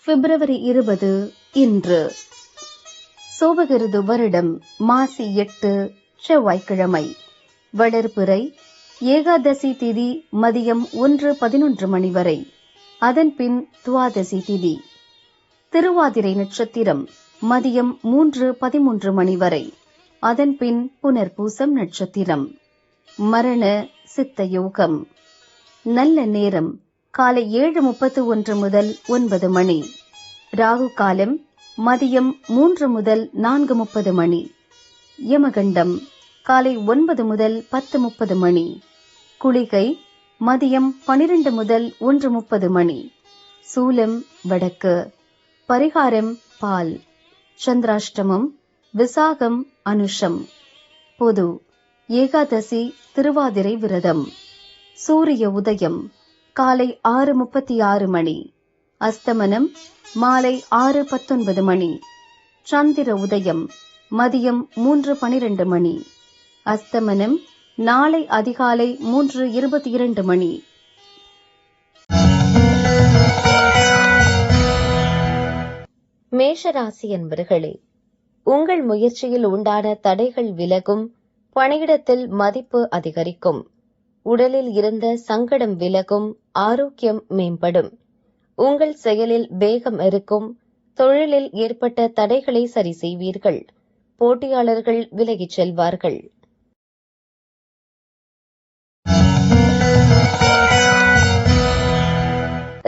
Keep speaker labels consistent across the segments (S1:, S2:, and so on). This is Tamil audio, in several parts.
S1: பிப்ரவரி 20 இன்று சோபகிருது வருடம் மாசி 8 செவ்வாய்க்கிழமை. வளர்பிறை ஏகாதசி திதி மதியம் 1:11 மணி வரை. அதன் பின் துவாதசி திதி. திருவாதிரை நட்சத்திரம் மதியம் 3:13 மணி வரை. அதன் பின் புனர்பூசம் நட்சத்திரம். மரண சித்த யோகம். நல்ல நேரம் காலை 7:31 முதல் 9 மணி. ராகு காலம் மதியம் 3 முதல் 4:30 மணி. யமகண்டம் காலை 9 முதல் 10:30 மணி. குளிகை மதியம் 12 முதல் 1:30 மணி. சூலம் வடக்கு. பரிகாரம் பால். சந்திராஷ்டமம் விசாகம் அனுஷம். பொது ஏகாதசி திருவாதிரை விரதம். சூரிய உதயம் காலை 6:36 மணி. அஸ்தமனம் மாலை 6:19 மணி. சந்திர உதயம் மதியம் 3:12 மணி. அஸ்தமனம் நாளை அதிகாலை 3:22 மணி.
S2: மேஷராசி என்பர்களே, உங்கள் முயற்சியில் உண்டான தடைகள் விலகும். பணியிடத்தில் மதிப்பு அதிகரிக்கும். உடலில் இருந்த சங்கடம் விலகும். ஆரோக்கியம் மேம்படும். உங்கள் செயலில் வேகம் இருக்கும். தொழிலில் ஏற்பட்ட தடைகளை சரி செய்வீர்கள். போட்டியாளர்கள் விலகிச் செல்வார்கள்.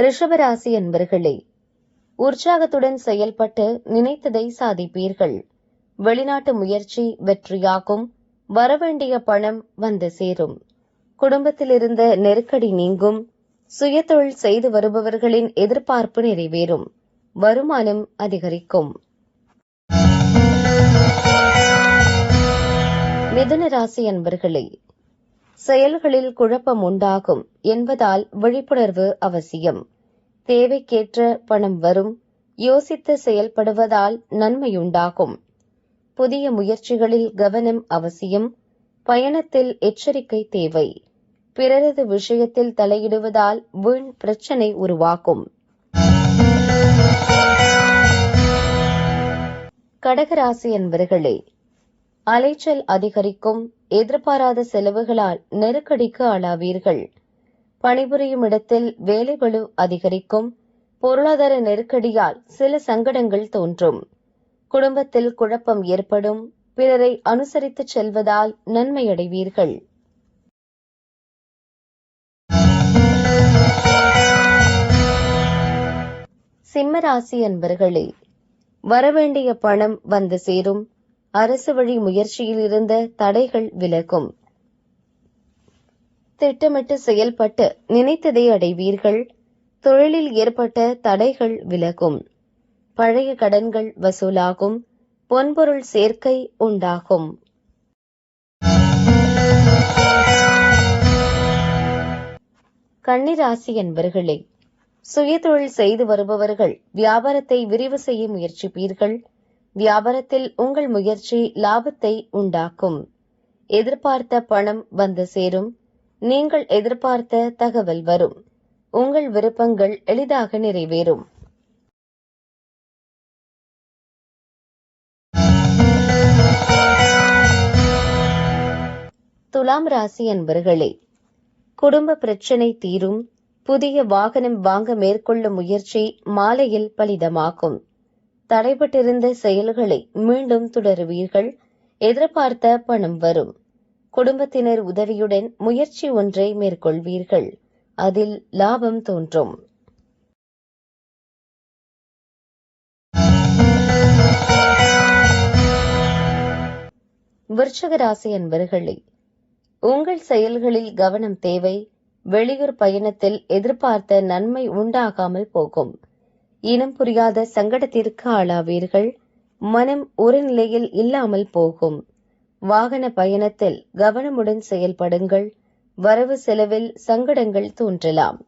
S2: ரிஷபராசி என்பர்களே, உற்சாகத்துடன் செயல்பட்டு நினைத்ததை சாதிப்பீர்கள். வெளிநாட்டு முயற்சி வெற்றியாகும். வரவேண்டிய பணம் வந்து சேரும். குடும்பத்தில் இருந்த நெருக்கடி நீங்கும். சுயதொழில் செய்து வருபவர்களின் எதிர்பார்ப்பு நிறைவேறும். வருமானம் அதிகரிக்கும். மிதுன ராசி அன்பர்களே, செயல்களில் குழப்பம் உண்டாகும் என்பதால் விழிப்புணர்வு அவசியம். தேவைக்கேற்ற பணம் வரும். யோசித்து செயல்படுவதால் நன்மையுண்டாகும். புதிய முயற்சிகளில் கவனம் அவசியம். பயணத்தில் எச்சரிக்கை தேவை. பிறரது விஷயத்தில் தலையிடுவதால் வீண் பிரச்சனை உருவாகும். கடகராசி என்பர்களே, அலைச்சல் அதிகரிக்கும். எதிர்பாராத செலவுகளால் நெருக்கடிக்கு ஆளாவீர்கள். பணிபுரியும் இடத்தில் வேலைபளு அதிகரிக்கும். பொருளாதார நெருக்கடியால் சில சங்கடங்கள் தோன்றும். குடும்பத்தில் குழப்பம் ஏற்படும். பிறரை அனுசரித்து செல்வதால் நன்மையடைவீர்கள். சிம்மராசி அன்பர்களே, வரவேண்டிய பணம் வந்து சேரும். அரசு வழி முயற்சியில் இருந்த தடைகள் விலகும். திட்டமிட்டு செயல்பட்டு நினைத்ததை அடைவீர்கள். தொழிலில் ஏற்பட்ட தடைகள் விலகும். பழைய கடன்கள் வசூலாகும். பொன்பொருள் சேர்க்கை உண்டாகும். கன்னிராசி என்பர்களே, சுயதொழில் செய்து வருபவர்கள் வியாபாரத்தை விரிவு செய்ய முயற்சிப்பீர்கள். வியாபாரத்தில் உங்கள் முயற்சி லாபத்தை உண்டாக்கும். எதிர்பார்த்த பணம் வந்து சேரும். நீங்கள் எதிர்பார்த்த தகவல் வரும். உங்கள் விருப்பங்கள் எளிதாக நிறைவேறும். துலாம் ராசி அன்பர்களே, குடும்ப பிரச்சனை தீரும். புதிய வாகனம் வாங்க மேற்கொள்ளும் முயற்சி மாலையில் பலிதமாகும். தடைபட்டிருந்த செயல்களை மீண்டும் தொடருவீர்கள். எதிர்பார்த்த பணம் வரும். குடும்பத்தினர் உதவியுடன் முயற்சி ஒன்றை மேற்கொள்வீர்கள். அதில் லாபம் தோன்றும். விருச்சிக ராசி அன்பர்களே, உங்கள் செயல்களில் கவனம் தேவை. வெளியூர் பயணத்தில் எதிர்பார்த்த நன்மை உண்டாகாமல் போகும். இனம் புரியாத சங்கடத்திற்கு ஆளாவீர்கள். மனம் ஒரு நிலையில் இல்லாமல் போகும். வாகன பயணத்தில் கவனமுடன் செயல்படுங்கள். வரவு செலவில் சங்கடங்கள் தோன்றலாம்.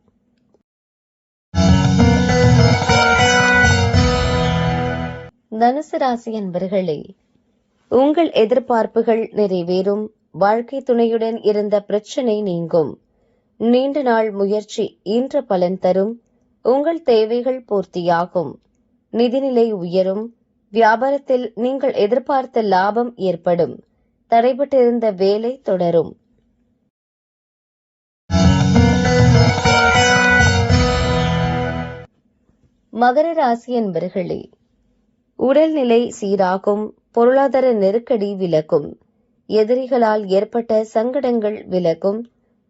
S2: தனுசு ராசி அன்பர்களே, உங்கள் எதிர்பார்ப்புகள் நிறைவேறும். வாழ்க்கை துணையுடன் இருந்த பிரச்சனை நீங்கும். நீண்ட நாள் முயற்சி இன்று பலன் தரும். உங்கள் தேவைகள் பூர்த்தியாகும். நிதிநிலை உயரும். வியாபாரத்தில் நீங்கள் எதிர்பார்த்த லாபம் ஏற்படும். தடைபட்டிருந்த வேலை தொடரும். மகர ராசி என்பர்களே, உடல்நிலை சீராகும். பொருளாதார நெருக்கடி விலகும். எதிரிகளால் ஏற்பட்ட சங்கடங்கள் விலகும்.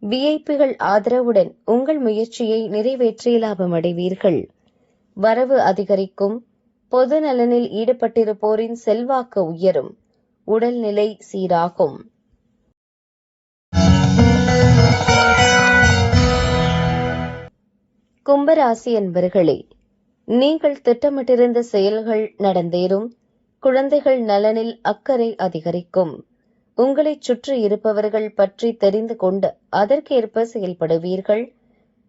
S2: விஐபிகள் ஆதரவுடன் உங்கள் முயற்சியை நிறைவேற்றி லாபமடைவீர்கள். வரவு அதிகரிக்கும். பொது நலனில் ஈடுபட்டிருப்போரின் செல்வாக்கு உயரும். உடல்நிலை சீராகும். கும்பராசி என்பர்களே, நீங்கள் திட்டமிட்டிருந்த செயல்கள் நடந்தேறும். குழந்தைகள் நலனில் அக்கறை அதிகரிக்கும். உங்களைச் சுற்றி இருப்பவர்கள் பற்றி தெரிந்து கொண்டு அதற்கேற்ப செயல்படுவீர்கள்.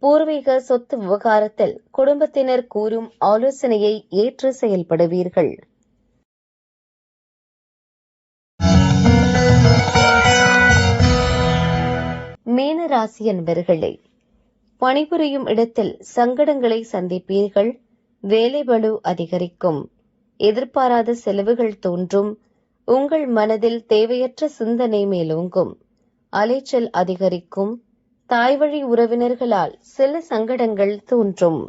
S2: பூர்வீக சொத்து விவகாரத்தில் குடும்பத்தினர் கூறும் ஆலோசனையை ஏற்று செயல்படுவீர்கள். மீன ராசி என்பர்களே, பணிபுரியும் இடத்தில் சங்கடங்களை சந்திப்பீர்கள். வேலைபளு அதிகரிக்கும். எதிர்பாராத செலவுகள் தோன்றும். உங்கள் மனதில் தேவையற்ற சிந்தனை மேலோங்கும். அலைச்சல் அதிகரிக்கும். தாய்வழி உறவினர்களால் சில சங்கடங்கள் தோன்றும்.